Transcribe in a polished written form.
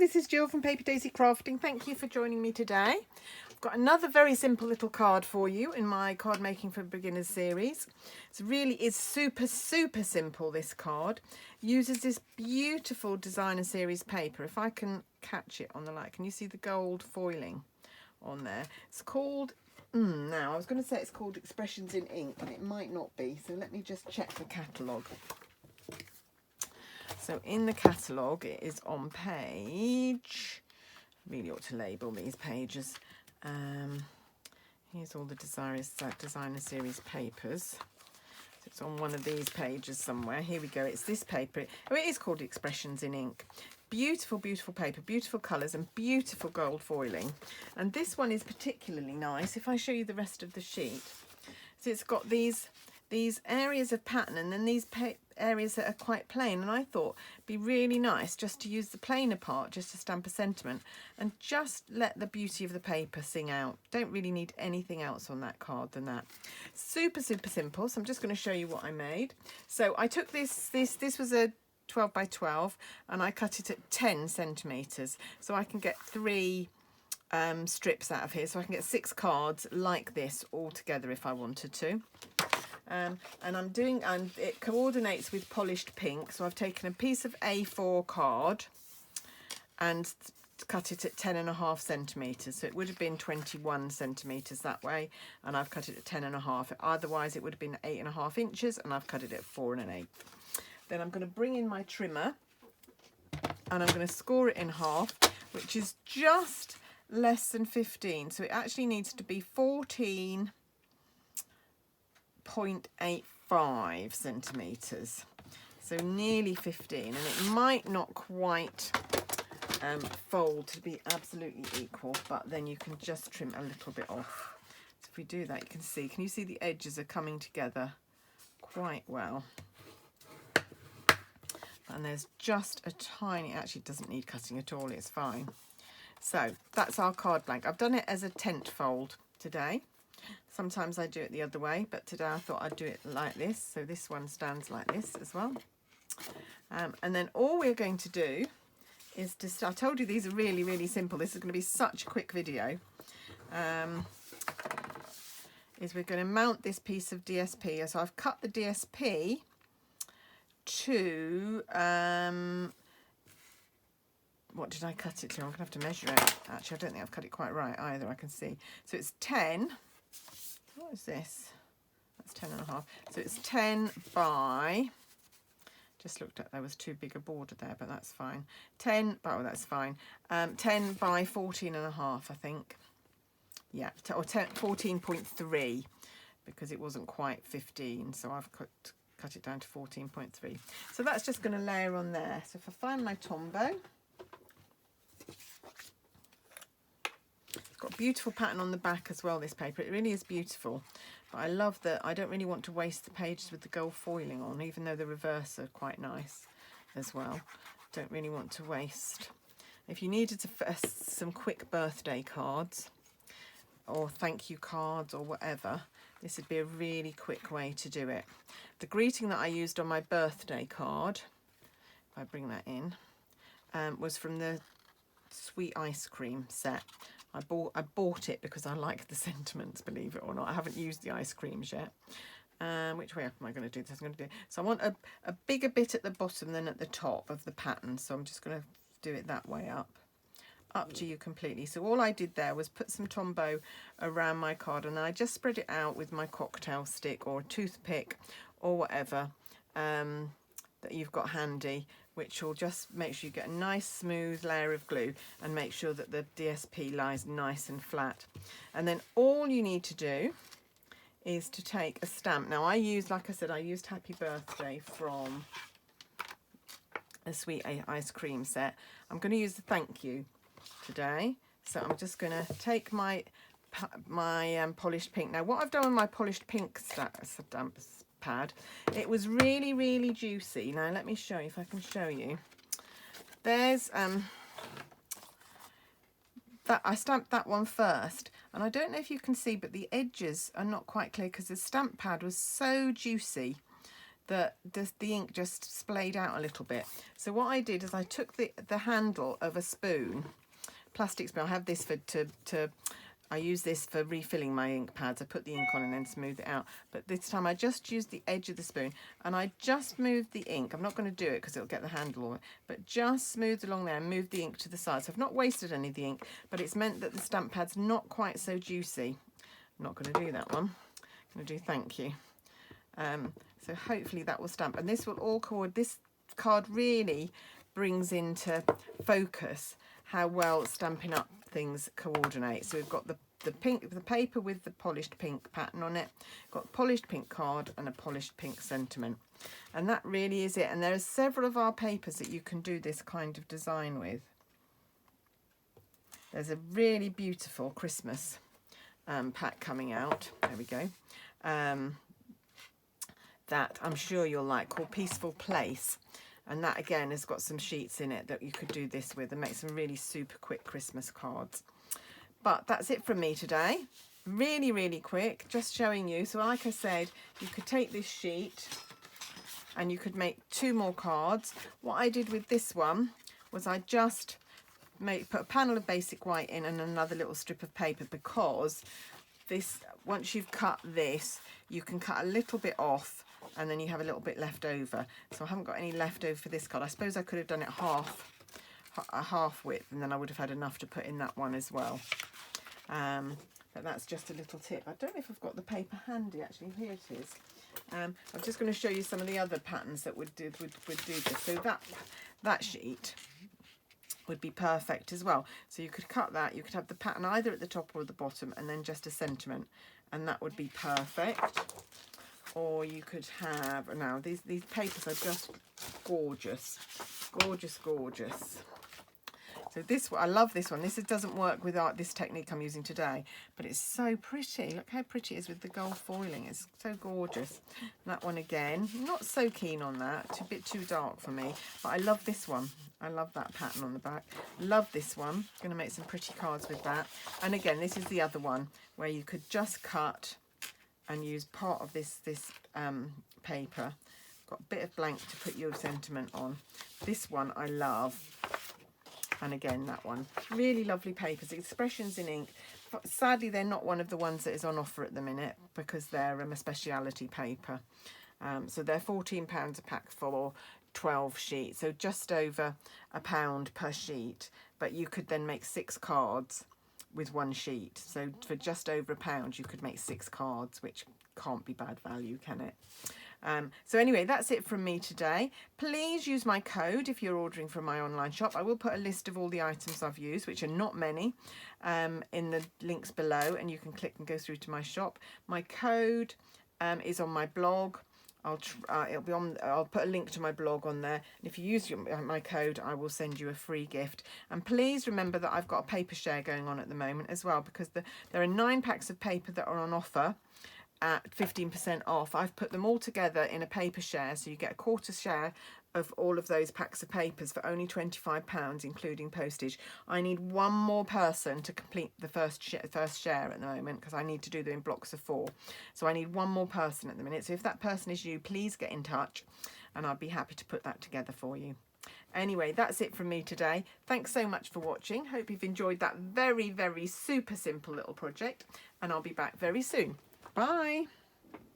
this is Jill from Paper Daisy Crafting. Thank you for joining me today. I've got another very simple little card for you in my Card Making for Beginners series. It really is super simple, this card. Uses this beautiful designer series paper. If I can catch it on the light, can you see the gold foiling on there? It's called, now I was going to say it's called Expressions in Ink, and it might not be, so let me just check the catalogue. So in the catalogue, it is on page, really ought to label these pages. Here's all the designer series papers. So it's on one of these pages somewhere. Here we go. It's this paper. Oh, it is called Expressions in Ink. Beautiful, beautiful paper, beautiful colours and beautiful gold foiling. And this one is particularly nice. If I show you the rest of the sheet, so it's got these areas of pattern and then these areas that are quite plain, and I thought it'd be really nice just to use the plainer part just to stamp a sentiment and just let the beauty of the paper sing out. Don't really need anything else on that card than that. Super simple. So I'm just going to show you what I made. So I took this was a 12 by 12 and I cut it at 10 centimeters, so I can get 3 strips out of here, so I can get 6 cards like this all together if I wanted to. And it coordinates with polished pink, so I've taken a piece of A4 card and cut it at 10.5 centimeters, so it would have been 21 centimeters that way, and I've cut it at 10.5. Otherwise it would have been 8.5 inches, and I've cut it at 4 1/8. Then I'm going to bring in my trimmer and I'm going to score it in half, which is just less than 15, so it actually needs to be 14.85 centimeters, so nearly 15, and it might not quite fold to be absolutely equal, but then you can just trim a little bit off. So if we do that, you can you see the edges are coming together quite well, and there's just a tiny, actually it doesn't need cutting at all, it's fine. So that's our card blank. I've done it as a tent fold today. Sometimes I do it the other way, but today I thought I'd do it like this. So this one stands like this as well. And then all we're going to do is I told you these are really simple. This is going to be such a quick video. Is we're going to mount this piece of DSP. So I've cut the DSP to, what did I cut it to? I'm going to have to measure it. Actually, I don't think I've cut it quite right either, I can see. So it's 10. What is this? That's 10.5. So it's 10 by, just looked at, there was too big a border there, but that's fine. 10, oh, that's fine. 10 by 14.5, I think. Yeah, or 14.3, because it wasn't quite 15. So I've cut it down to 14.3. So that's just going to layer on there. So if I find my Tombow, got a beautiful pattern on the back as well, this paper. It really is beautiful, but I love that I don't really want to waste the pages with the gold foiling on, even though the reverse are quite nice as well. Don't really want to waste. If you needed some quick birthday cards or thank you cards or whatever, this would be a really quick way to do it. The greeting that I used on my birthday card, if I bring that in, was from the sweet ice cream set. I bought it because I like the sentiments, believe it or not. I haven't used the ice creams yet. Which way up am I going to do this? So I want a bigger bit at the bottom than at the top of the pattern. So I'm just going to do it that way up to you completely. So all I did there was put some Tombow around my card, and I just spread it out with my cocktail stick or a toothpick or whatever that you've got handy, which will just make sure you get a nice smooth layer of glue and make sure that the DSP lies nice and flat. And then all you need to do is to take a stamp. Now I used, like I said, I used Happy Birthday from a sweet ice cream set. I'm going to use the thank you today. So I'm just going to take my polished pink. Now what I've done with my polished pink stamp pad, it was really juicy. Now let me show you, if I can show you. There's that I stamped that one first, and I don't know if you can see, but the edges are not quite clear because the stamp pad was so juicy that the ink just splayed out a little bit. So what I did is I took the handle of a spoon, plastic spoon. I have this for I use this for refilling my ink pads. I put the ink on and then smooth it out. But this time I just used the edge of the spoon and I just moved the ink. I'm not going to do it because it'll get the handle on it, but just smoothed along there and moved the ink to the side. So I've not wasted any of the ink, but it's meant that the stamp pad's not quite so juicy. I'm not going to do that one. I'm going to do thank you. So hopefully that will stamp. And this will all this card really brings into focus how well Stampin' Up things coordinate. So we've got the paper with the polished pink pattern on it, got polished pink card and a polished pink sentiment, and that really is it. And there are several of our papers that you can do this kind of design with. There's a really beautiful Christmas pack coming out, there we go, that I'm sure you'll like, called Peaceful Place. And that again has got some sheets in it that you could do this with and make some really super quick Christmas cards. But that's it from me today. Really, really quick, just showing you. So like I said, you could take this sheet and you could make 2 more cards. What I did with this one was I just put a panel of basic white in and another little strip of paper, because this, once you've cut this, you can cut a little bit off and then you have a little bit left over. So I haven't got any left over for this card. I suppose I could have done it half width, and then I would have had enough to put in that one as well. But that's just a little tip. I don't know if I've got the paper handy actually. Here it is. I'm just going to show you some of the other patterns that would do this. So that sheet would be perfect as well. So you could cut that, you could have the pattern either at the top or the bottom, and then just a sentiment, and that would be perfect. Or you could have, now these papers are just gorgeous, gorgeous, gorgeous. So this, I love this one. This doesn't work with this technique I'm using today, but it's so pretty. Look how pretty it is with the gold foiling. It's so gorgeous. And that one again, not so keen on that. It's a bit too dark for me, but I love this one. I love that pattern on the back. Love this one. Going to make some pretty cards with that. And again, this is the other one where you could just cut and use part of this paper. Got a bit of blank to put your sentiment on. This one I love. And again, that one. Really lovely papers. Expressions in ink. But sadly, they're not one of the ones that is on offer at the minute because they're a speciality paper. So they're £14 a pack for 12 sheets. So just over £1 per sheet. But you could then make 6 cards with 1 sheet. So for just over £1 you could make 6 cards, which can't be bad value, can it? So anyway, that's it from me today. Please use my code if you're ordering from my online shop. I will put a list of all the items I've used, which are not many, in the links below, and you can click and go through to my shop. My code is on my blog. It'll be on. I'll put a link to my blog on there. And if you use my code, I will send you a free gift. And please remember that I've got a paper share going on at the moment as well, because there are 9 packs of paper that are on offer at 15% off. I've put them all together in a paper share, so you get a quarter share of all of those packs of papers for only £25, including postage. I need one more person to complete the first share at the moment, because I need to do them in blocks of 4. So I need one more person at the minute. So if that person is you, please get in touch and I'll be happy to put that together for you. Anyway, that's it from me today. Thanks so much for watching. Hope you've enjoyed that very, very super simple little project, and I'll be back very soon. Bye.